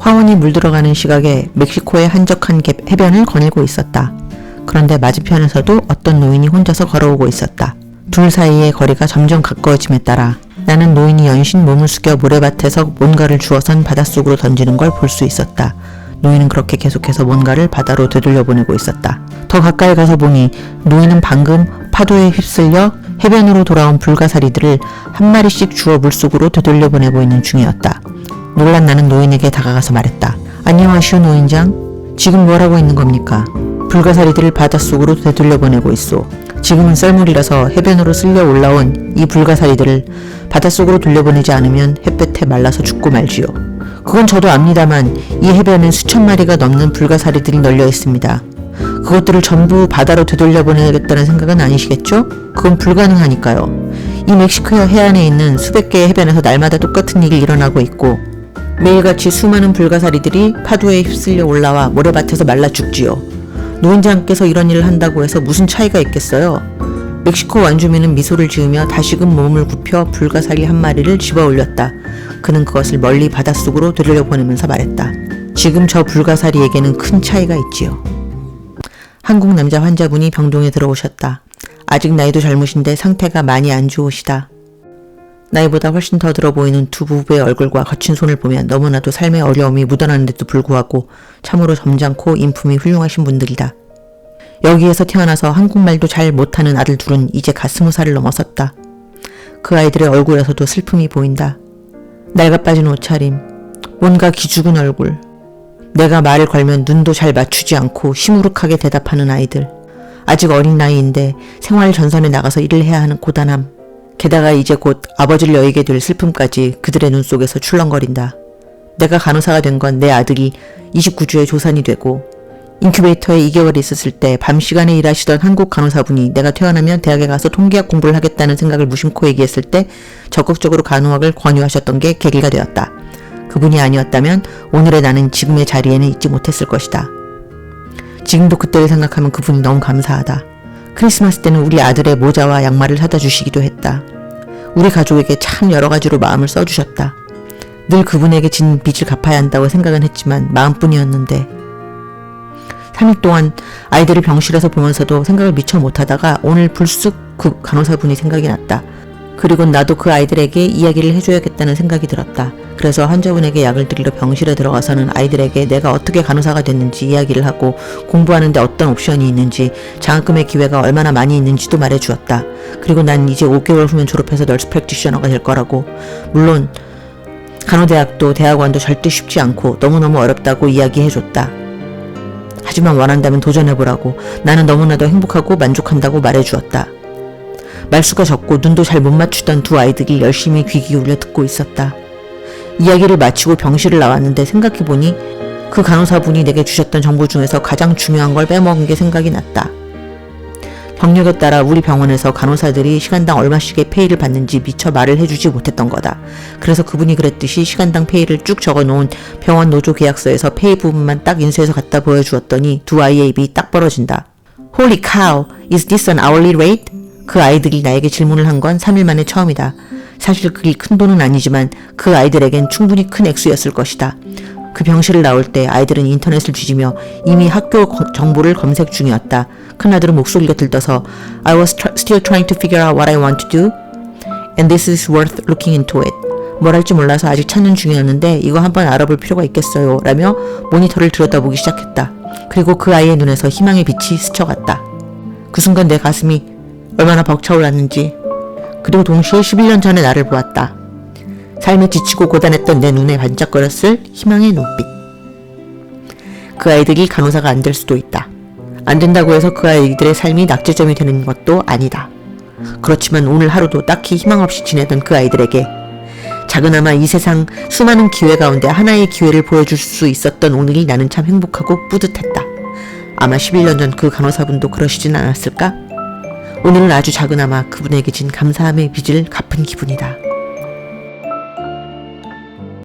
화원이 물들어가는 시각에 멕시코의 한적한 해변을 거닐고 있었다. 그런데 맞은편에서도 어떤 노인이 혼자서 걸어오고 있었다. 둘 사이의 거리가 점점 가까워짐에 따라 나는 노인이 연신 몸을 숙여 모래밭에서 뭔가를 주워선 바닷속으로 던지는 걸 볼 수 있었다. 노인은 그렇게 계속해서 뭔가를 바다로 되돌려보내고 있었다. 더 가까이 가서 보니 노인은 방금 파도에 휩쓸려 해변으로 돌아온 불가사리들을 한 마리씩 주워 물속으로 되돌려보내고 있는 중이었다. 놀란 나는 노인에게 다가가서 말했다. 안녕하시오 노인장. 지금 뭘 하고 있는 겁니까? 불가사리들을 바닷속으로 되돌려보내고 있소. 지금은 썰물이라서 해변으로 쓸려 올라온 이 불가사리들을 바닷속으로 돌려보내지 않으면 햇볕에 말라서 죽고 말지요. 그건 저도 압니다만 이 해변엔 수천 마리가 넘는 불가사리들이 널려 있습니다. 그것들을 전부 바다로 되돌려보내겠다는 생각은 아니시겠죠? 그건 불가능하니까요. 이 멕시코 해안에 있는 수백 개의 해변에서 날마다 똑같은 일이 일어나고 있고 매일같이 수많은 불가사리들이 파도에 휩쓸려 올라와 모래밭에서 말라 죽지요. 노인장께서 이런 일을 한다고 해서 무슨 차이가 있겠어요? 멕시코 원주민은 미소를 지으며 다시금 몸을 굽혀 불가사리 한 마리를 집어 올렸다. 그는 그것을 멀리 바닷속으로 되돌려보내면서 말했다. 지금 저 불가사리에게는 큰 차이가 있지요. 한국 남자 환자분이 병동에 들어오셨다. 아직 나이도 젊으신데 상태가 많이 안 좋으시다. 나이보다 훨씬 더 들어 보이는 두 부부의 얼굴과 거친 손을 보면 너무나도 삶의 어려움이 묻어나는데도 불구하고 참으로 점잖고 인품이 훌륭하신 분들이다. 여기에서 태어나서 한국말도 잘 못하는 아들 둘은 이제 갓 20살을 넘어섰다. 그 아이들의 얼굴에서도 슬픔이 보인다. 낡아빠진 옷차림, 뭔가 기죽은 얼굴, 내가 말을 걸면 눈도 잘 맞추지 않고 시무룩하게 대답하는 아이들, 아직 어린 나이인데 생활 전선에 나가서 일을 해야 하는 고단함, 게다가 이제 곧 아버지를 여의게 될 슬픔까지 그들의 눈 속에서 출렁거린다. 내가 간호사가 된 건 내 아들이 29주에 조산이 되고 인큐베이터에 2개월 있었을 때 밤 시간에 일하시던 한국 간호사분이 내가 태어나면 대학에 가서 통계학 공부를 하겠다는 생각을 무심코 얘기했을 때 적극적으로 간호학을 권유하셨던 게 계기가 되었다. 그분이 아니었다면 오늘의 나는 지금의 자리에는 있지 못했을 것이다. 지금도 그때를 생각하면 그분이 너무 감사하다. 크리스마스 때는 우리 아들의 모자와 양말을 사다 주시기도 했다. 우리 가족에게 참 여러 가지로 마음을 써주셨다. 늘 그분에게 진 빚을 갚아야 한다고 생각은 했지만 마음뿐이었는데 3일 동안 아이들을 병실에서 보면서도 생각을 미처 못하다가 오늘 불쑥 그 간호사분이 생각이 났다. 그리고 나도 그 아이들에게 이야기를 해줘야겠다는 생각이 들었다. 그래서 환자분에게 약을 드리러 병실에 들어가서는 아이들에게 내가 어떻게 간호사가 됐는지 이야기를 하고 공부하는데 어떤 옵션이 있는지 장학금의 기회가 얼마나 많이 있는지도 말해주었다. 그리고 난 이제 5개월 후면 졸업해서 널스 프랙티셔너가 될 거라고. 물론 간호대학도 대학원도 절대 쉽지 않고 너무너무 어렵다고 이야기해줬다. 하지만 원한다면 도전해보라고. 나는 너무나도 행복하고 만족한다고 말해주었다. 말수가 적고 눈도 잘 못 맞추던 두 아이들이 열심히 귀 기울여 듣고 있었다. 이야기를 마치고 병실을 나왔는데 생각해보니 그 간호사분이 내게 주셨던 정보 중에서 가장 중요한 걸 빼먹은 게 생각이 났다. 경력에 따라 우리 병원에서 간호사들이 시간당 얼마씩의 페이를 받는지 미처 말을 해주지 못했던 거다. 그래서 그분이 그랬듯이 시간당 페이를 쭉 적어놓은 병원 노조 계약서에서 페이 부분만 딱 인쇄해서 갖다 보여주었더니 두 아이의 입이 딱 벌어진다. Holy cow, is this an hourly rate? 그 아이들이 나에게 질문을 한 건 3일 만에 처음이다. 사실 그게 큰 돈은 아니지만 그 아이들에겐 충분히 큰 액수였을 것이다. 그 병실을 나올 때 아이들은 인터넷을 뒤지며 이미 학교 정보를 검색 중이었다. 큰아들은 목소리가 들떠서 I was still trying to figure out what I want to do and this is worth looking into it. 뭘 할지 몰라서 아직 찾는 중이었는데 이거 한번 알아볼 필요가 있겠어요 라며 모니터를 들여다보기 시작했다. 그리고 그 아이의 눈에서 희망의 빛이 스쳐갔다. 그 순간 내 가슴이 얼마나 벅차올랐는지, 그리고 동시에 11년 전의 나를 보았다. 삶에 지치고 고단했던 내 눈에 반짝거렸을 희망의 눈빛. 그 아이들이 간호사가 안 될 수도 있다. 안 된다고 해서 그 아이들의 삶이 낙제점이 되는 것도 아니다. 그렇지만 오늘 하루도 딱히 희망 없이 지내던 그 아이들에게 작은아마 이 세상 수많은 기회 가운데 하나의 기회를 보여줄 수 있었던 오늘이 나는 참 행복하고 뿌듯했다. 아마 11년 전 그 간호사분도 그러시진 않았을까? 오늘은 아주 작은아마 그분에게 진 감사함의 빚을 갚은 기분이다.